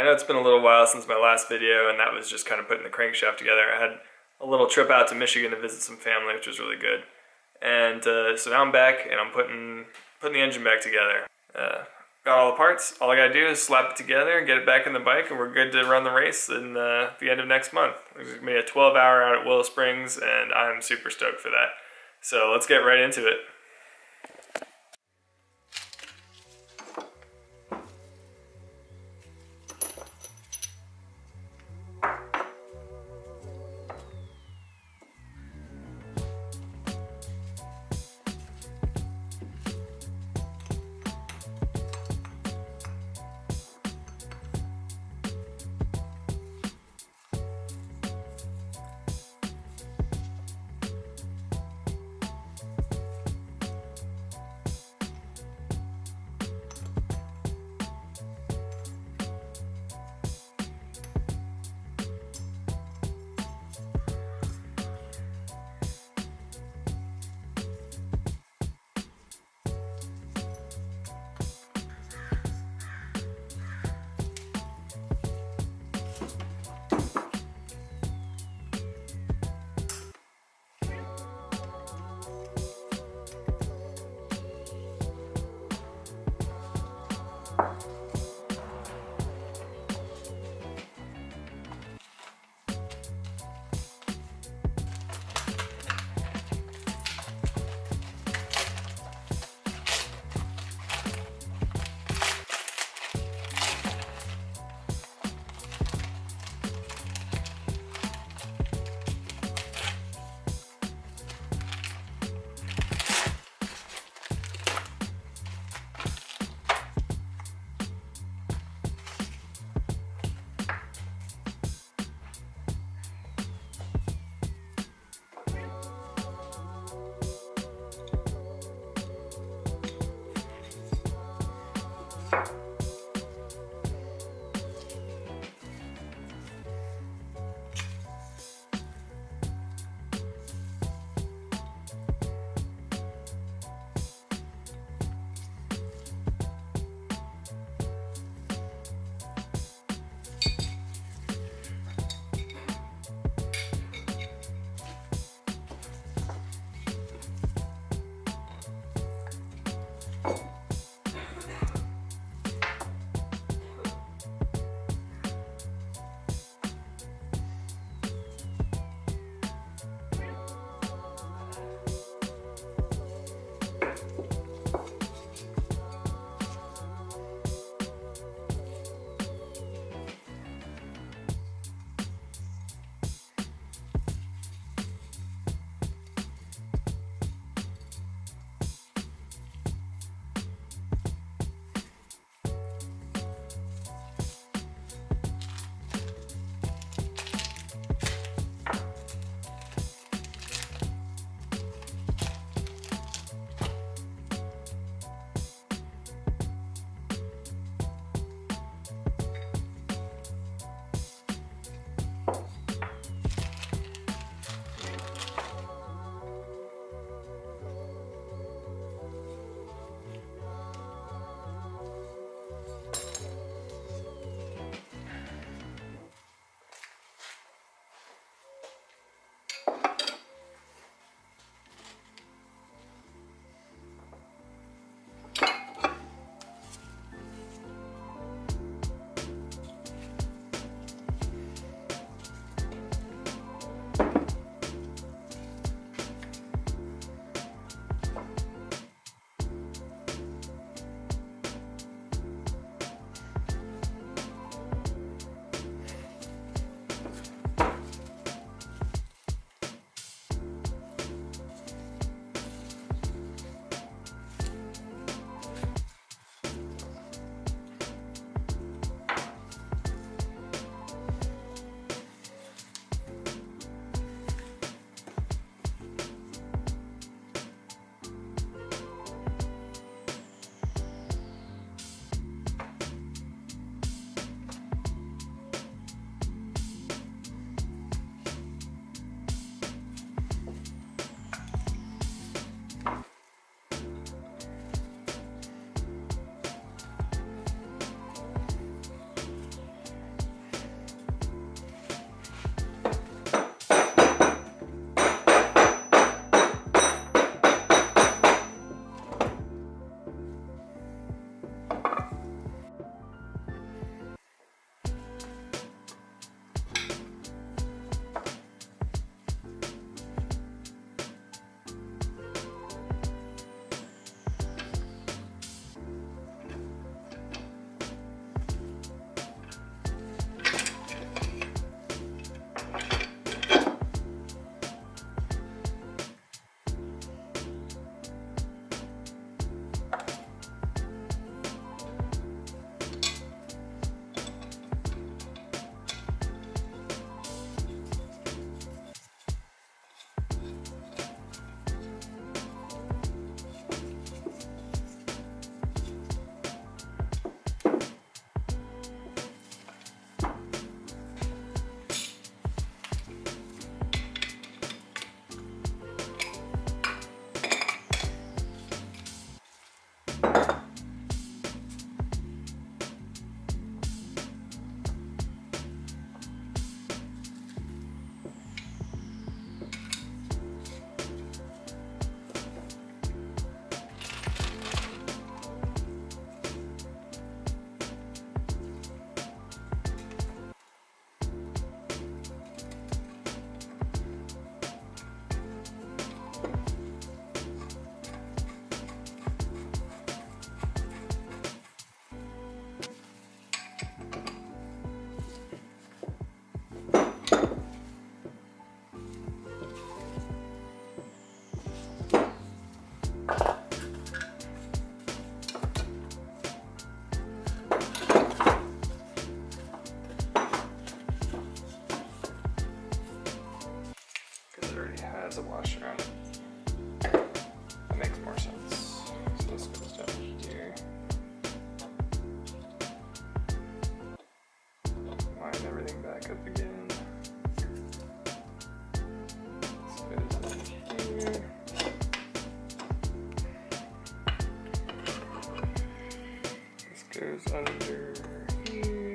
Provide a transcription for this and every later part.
I know it's been a little while since my last video, and that was just kind of putting the crankshaft together. I had a little trip out to Michigan to visit some family, which was really good. And so now I'm back, and I'm putting the engine back together. Got all the parts. All I gotta do is slap it together and get it back in the bike, and we're good to run the race in the end of next month. There's gonna be a 12-hour out at Willow Springs, and I'm super stoked for that. So let's get right into it. has a washer on it. That makes more sense. So this goes down here. Line everything back up again. This goes in here. This goes under here.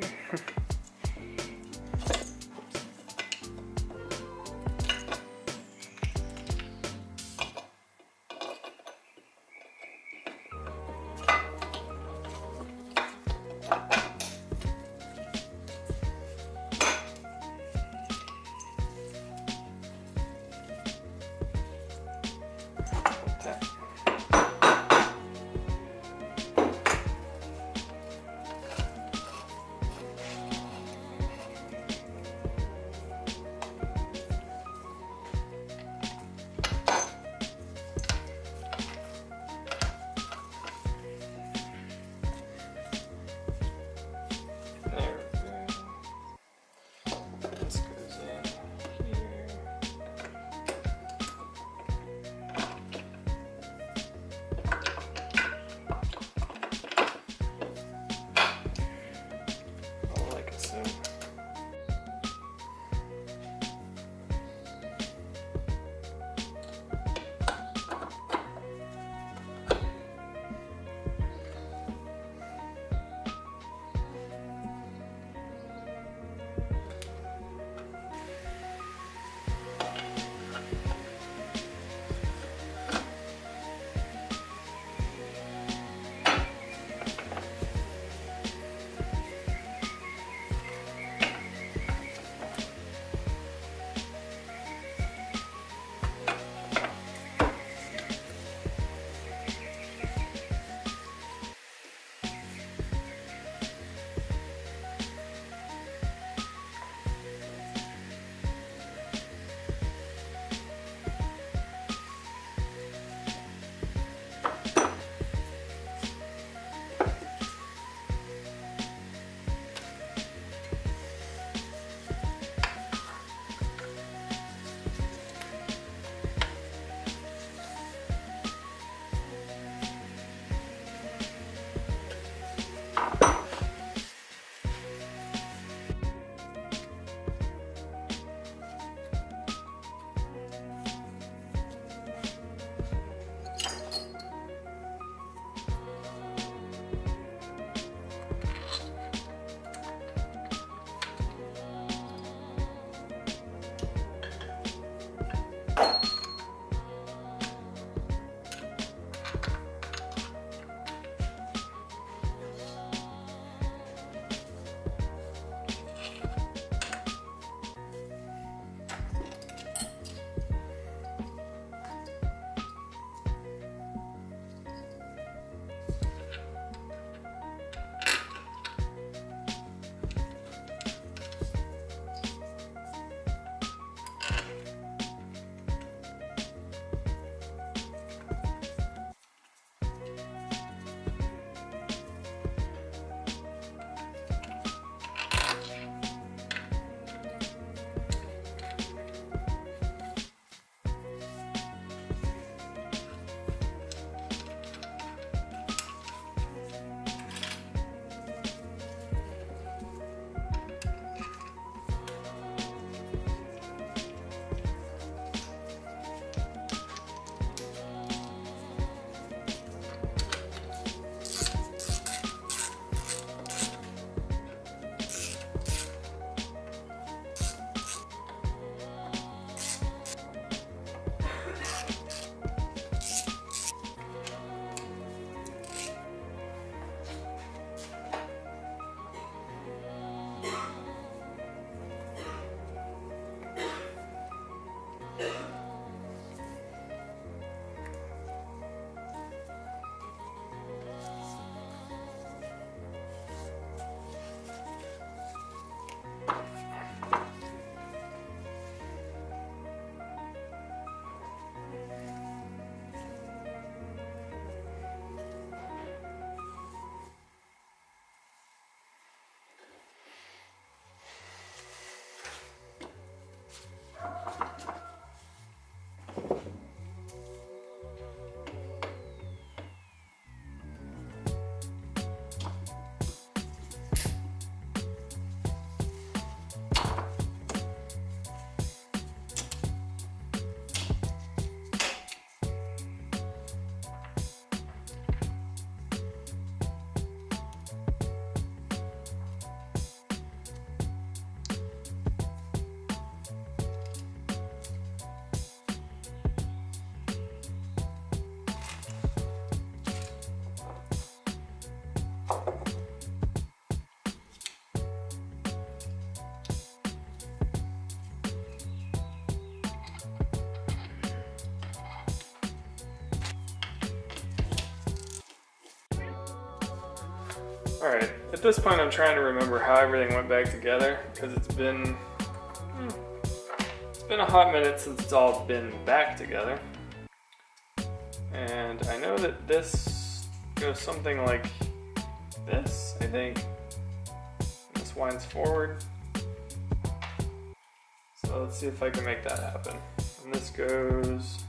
Alright, at this point I'm trying to remember how everything went back together, because it's been a hot minute since it's all been back together. And I know that this goes something like this, I think. This winds forward. So let's see if I can make that happen. And this goes,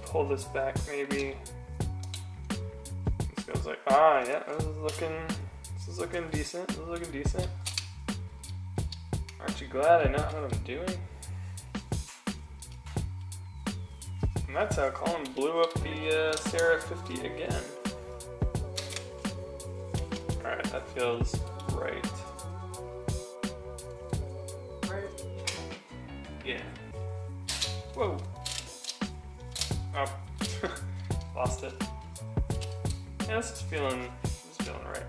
pull this back maybe. This goes like, yeah, this is looking decent. This is looking decent. Aren't you glad I know what I'm doing? And that's how Colin blew up the Crf50 again. Alright, that feels right. Right? Yeah. Whoa. Oh. Lost it. Yeah, this is feeling right.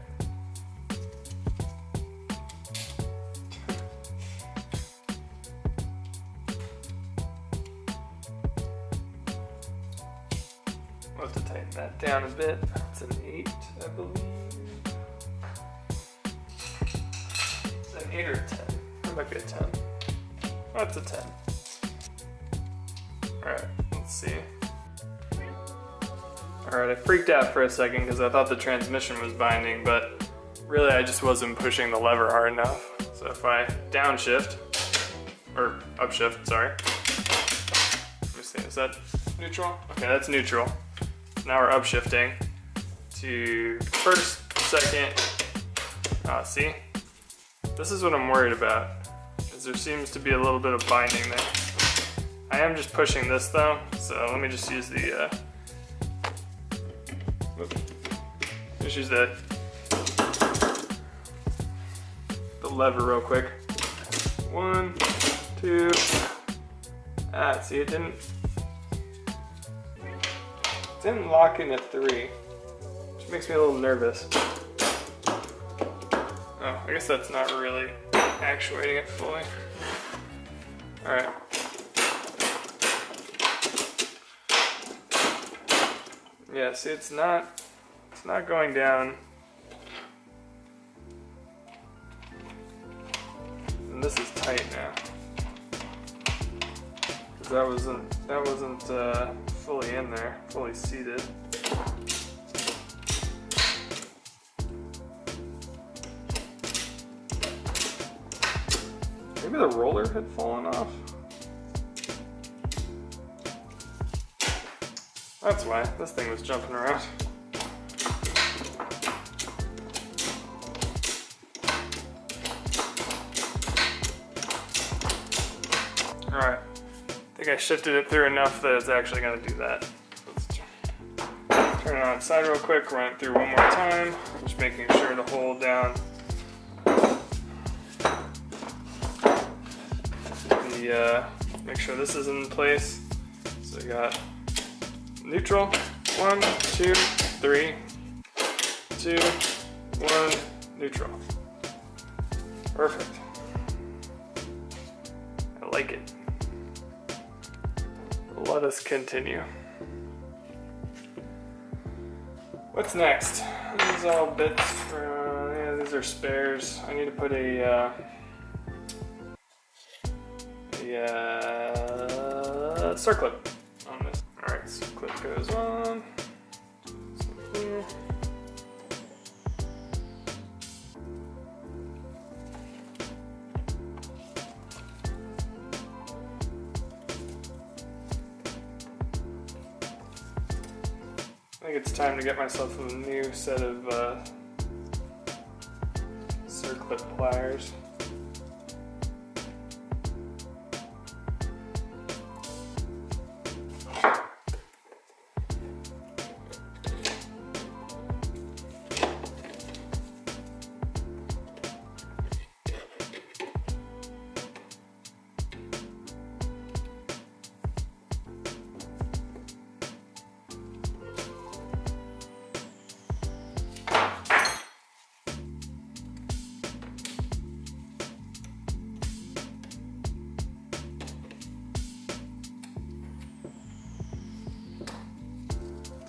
I'll have to tighten that down a bit. It's an 8, I believe. It's an 8 or a 10. It might be a 10. Oh, it's a 10. Alright, let's see. Alright, I freaked out for a second because I thought the transmission was binding, but really I just wasn't pushing the lever hard enough. So if I downshift, or upshift, sorry. Let me see, is that neutral? Okay, that's neutral. Now we're upshifting to first, second. See? This is what I'm worried about, is there seems to be a little bit of binding there. I am just pushing this though, so let me just use the lever real quick. 1, 2. See, it didn't lock in at 3, which makes me a little nervous. Oh, I guess that's not really actuating it fully. Alright. Yeah, see, it's not going down. And this is tight now. Because that wasn't fully in there, fully seated. Maybe the roller had fallen off. That's why this thing was jumping around. Alright, I think I shifted it through enough that it's actually going to do that. Let's turn it on its side real quick, run it through one more time, just making sure to hold down the, make sure this is in place. So we got neutral, 1, 2, 3, 2, 1, neutral. Perfect. I like it. Let us continue. What's next? These are all bits for, yeah, these are spares. I need to put a circlip on this. Alright, circlip goes on. Here. I think it's time to get myself a new set of circlip pliers.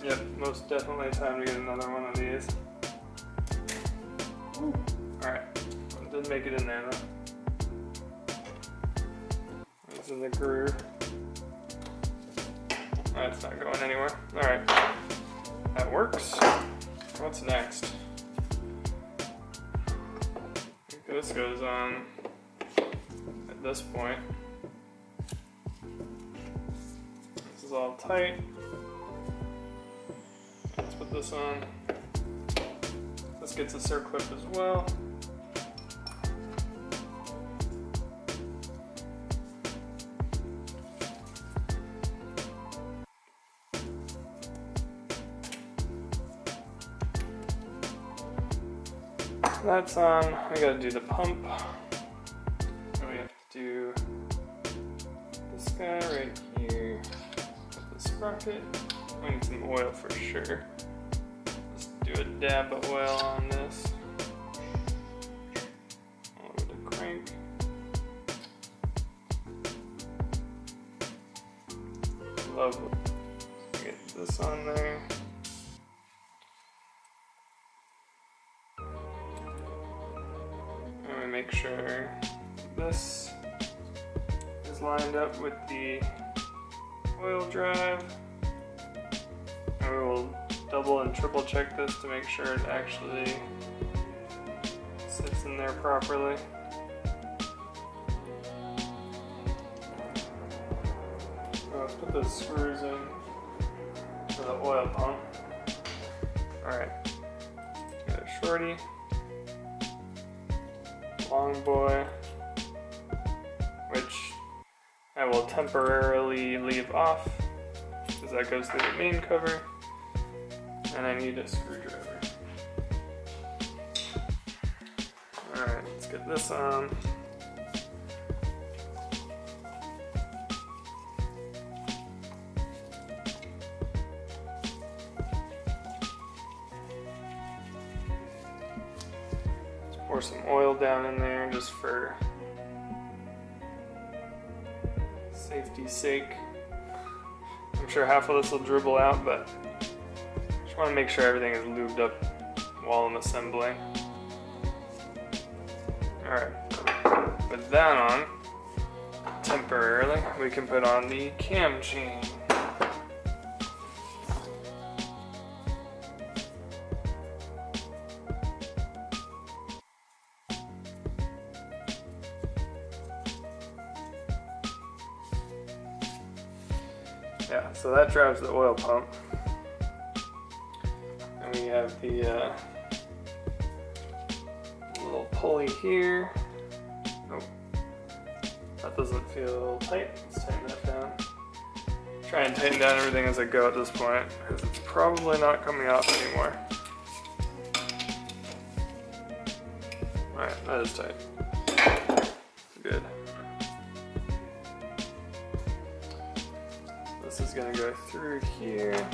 Yep, most definitely time to get another one of these. Alright, it didn't make it in there though. It's in the groove. It's not going anywhere. Alright, that works. What's next? I think this goes on at this point. This is all tight. Let's put this on. This gets a circlip as well. That's on. We gotta do the pump. And we have to do this guy right here. The sprocket. We need some oil for sure. Let's do a dab of oil on this. All over the crank. Lovely. Get this on there. Make sure this is lined up with the oil drive. And we will double and triple check this to make sure it actually sits in there properly. So let's put the screws in for the oil pump. Alright, got a shorty. Long boy, which I will temporarily leave off because that goes through the main cover, and I need a screwdriver. Alright, let's get this on. Pour some oil down in there just for safety's sake. I'm sure half of this will dribble out, but just want to make sure everything is lubed up while I'm assembling. Alright, with that on, temporarily, we can put on the cam chain. Yeah, so that drives the oil pump. And we have the little pulley here. Oh, that doesn't feel tight. Let's tighten that down. Try and tighten down everything as I go at this point, because it's probably not coming off anymore. Alright, that is tight. Good. This is going to go through here,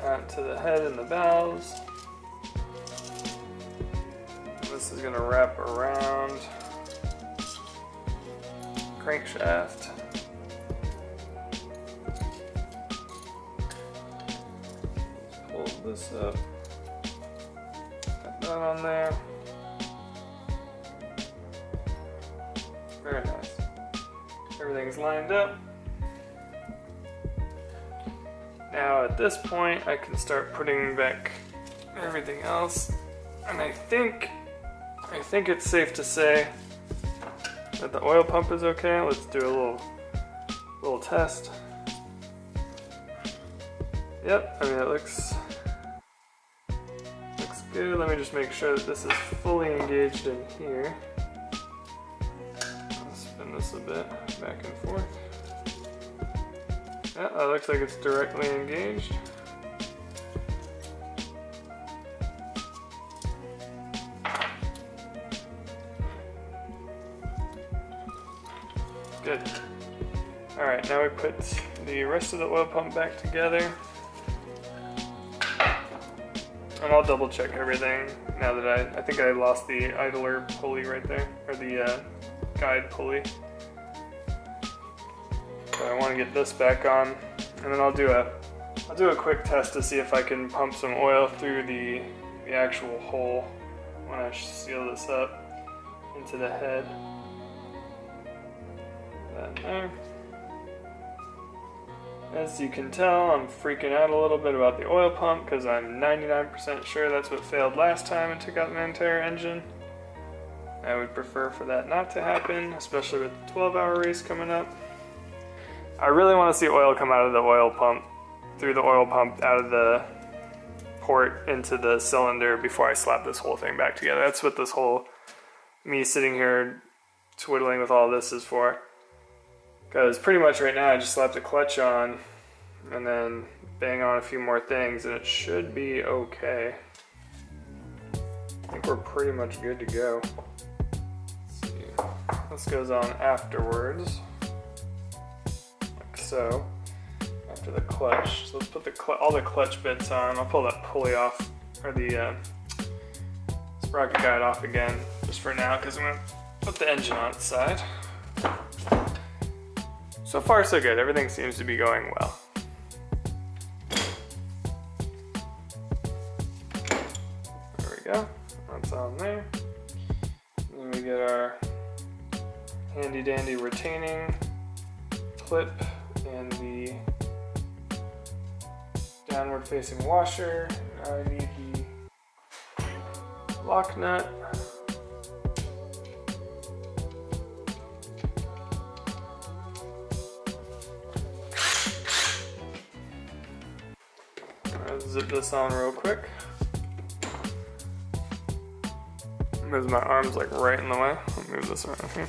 onto the head and the valves. And this is going to wrap around the crankshaft. Pull this up, got that on there. Very nice. Everything's lined up. Now at this point I can start putting back everything else, and I think it's safe to say that the oil pump is okay. Let's do a little test. Yep, I mean it looks good. Let me just make sure that this is fully engaged in here. I'll spin this a bit back and forth. Yeah, that looks like it's directly engaged. Good. Alright, now we put the rest of the oil pump back together. And I'll double check everything now that I think I lost the idler pulley right there, or the guide pulley. So I want to get this back on, and then I'll do a I'll do a quick test to see if I can pump some oil through the actual hole when I seal this up into the head. That there. As you can tell, I'm freaking out a little bit about the oil pump because I'm 99% sure that's what failed last time and took out the entire engine. I would prefer for that not to happen, especially with the 12-hour race coming up. I really want to see oil come out of the oil pump, through the oil pump out of the port into the cylinder before I slap this whole thing back together. That's what this whole, me sitting here twiddling with all this is for. Because pretty much right now I just slap the clutch on and then bang on a few more things and it should be okay. I think we're pretty much good to go. Let's see. This goes on afterwards, like so, after the clutch. So let's put all the clutch bits on. I'll pull that pulley off, or the sprocket guide off again, just for now, because I'm going to put the engine on its side. So far so good, everything seems to be going well. There we go, that's on there. Then we get our handy dandy retaining clip and the downward facing washer. Now I need the lock nut. Zip this on real quick. Because my arm's like right in the way. I'll move this around here.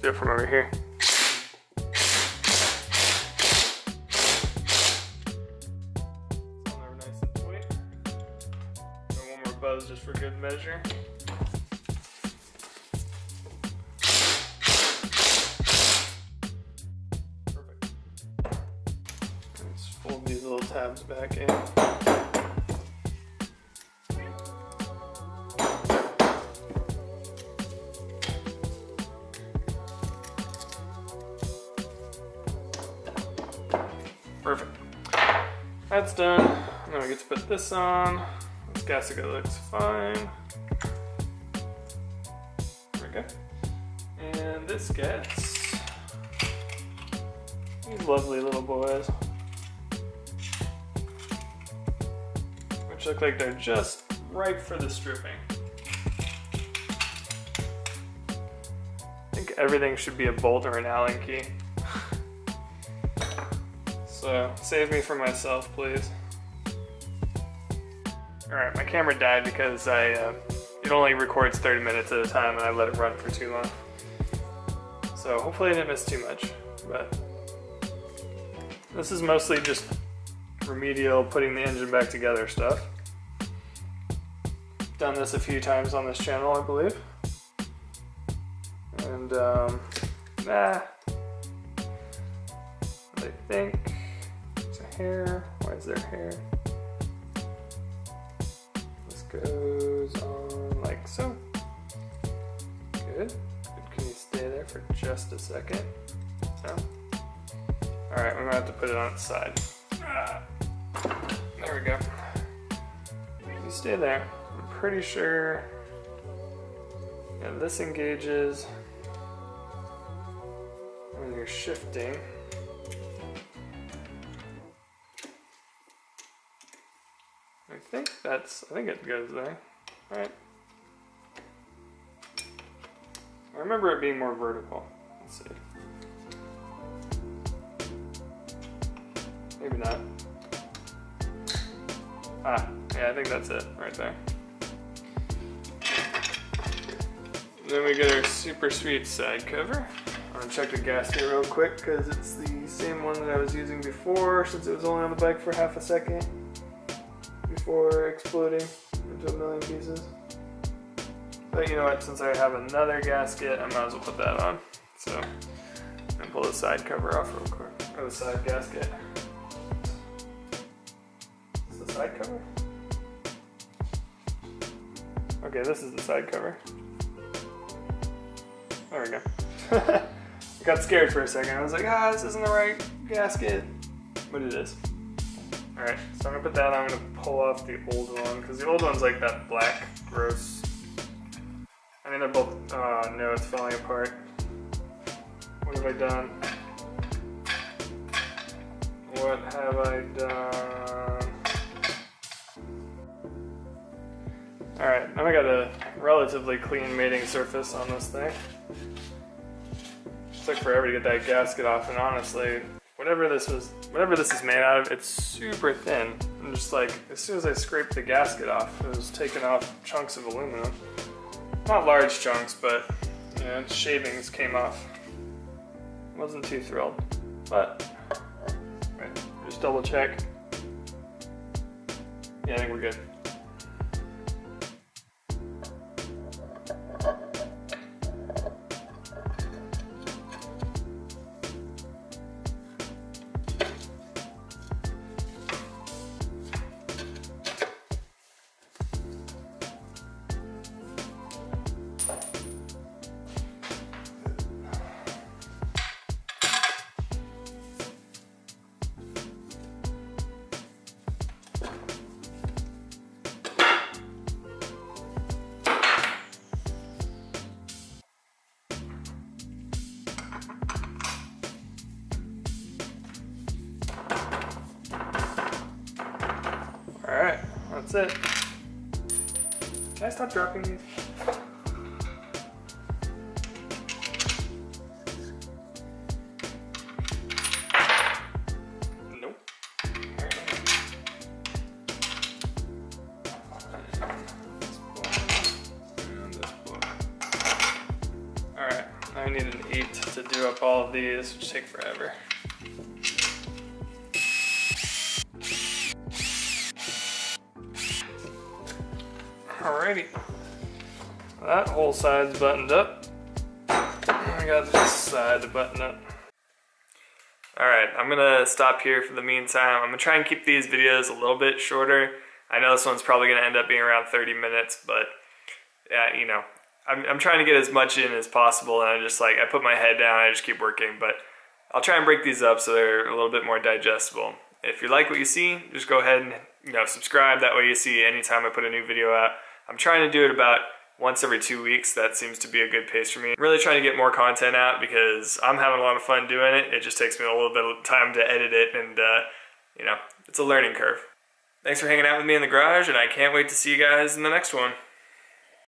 Do it from over here. On there nice and tight. And one more buzz just for good measure. Fold these little tabs back in. Perfect. That's done. Now we get to put this on. This gasket looks fine. There we go. And this gets these lovely little boys, which look like they're just ripe for the stripping. I think everything should be a bolt or an Allen key. So save me from myself, please. Alright, my camera died because it only records 30 minutes at a time and I let it run for too long. So hopefully I didn't miss too much, but this is mostly just remedial, putting the engine back together stuff. Done this a few times on this channel, I believe. And I think it's a hair. Why is there hair? This goes on like so. Good. Can you stay there for just a second? No? Alright, we're gonna have to put it on its side. There we go. You stay there. I'm pretty sure, yeah, this engages when you're shifting. I think it goes there. Alright. I remember it being more vertical. Let's see. Maybe not. Ah, yeah, I think that's it right there. Then we get our super sweet side cover. I'm gonna check the gasket real quick because it's the same one that I was using before, since it was only on the bike for half a second before exploding into a million pieces. But you know what, since I have another gasket, I might as well put that on. So, I'm gonna pull the side cover off real quick, or the side gasket. Is the side cover? Okay, this is the side cover. There we go. I got scared for a second. I was like, this isn't the right gasket. But it is. Alright, so I'm gonna put that on. I'm gonna pull off the old one, because the old one's like that black, gross. I mean, they're both, oh no, it's falling apart. What have I done? What have I done? Alright, now I got a relatively clean mating surface on this thing. It took forever to get that gasket off, and honestly, whatever this is made out of, it's super thin. And just like, as soon as I scraped the gasket off, it was taking off chunks of aluminum. Not large chunks, but you know, shavings came off. Wasn't too thrilled, but right, just double check. Yeah, I think we're good. Alright, that's it. Can I stop dropping these? Nope. Alright, I need an 8 to do up all of these, which take forever. Alrighty, that whole side's buttoned up. I got this side to button up. Alright, I'm gonna stop here for the meantime. I'm gonna try and keep these videos a little bit shorter. I know this one's probably gonna end up being around 30 minutes, but yeah, you know, I'm trying to get as much in as possible, and I put my head down, I just keep working, but I'll try and break these up so they're a little bit more digestible. If you like what you see, just go ahead and subscribe. That way you see anytime I put a new video out. I'm trying to do it about once every 2 weeks. That seems to be a good pace for me. I'm really trying to get more content out because I'm having a lot of fun doing it. It just takes me a little bit of time to edit it, and it's a learning curve. Thanks for hanging out with me in the garage, and I can't wait to see you guys in the next one.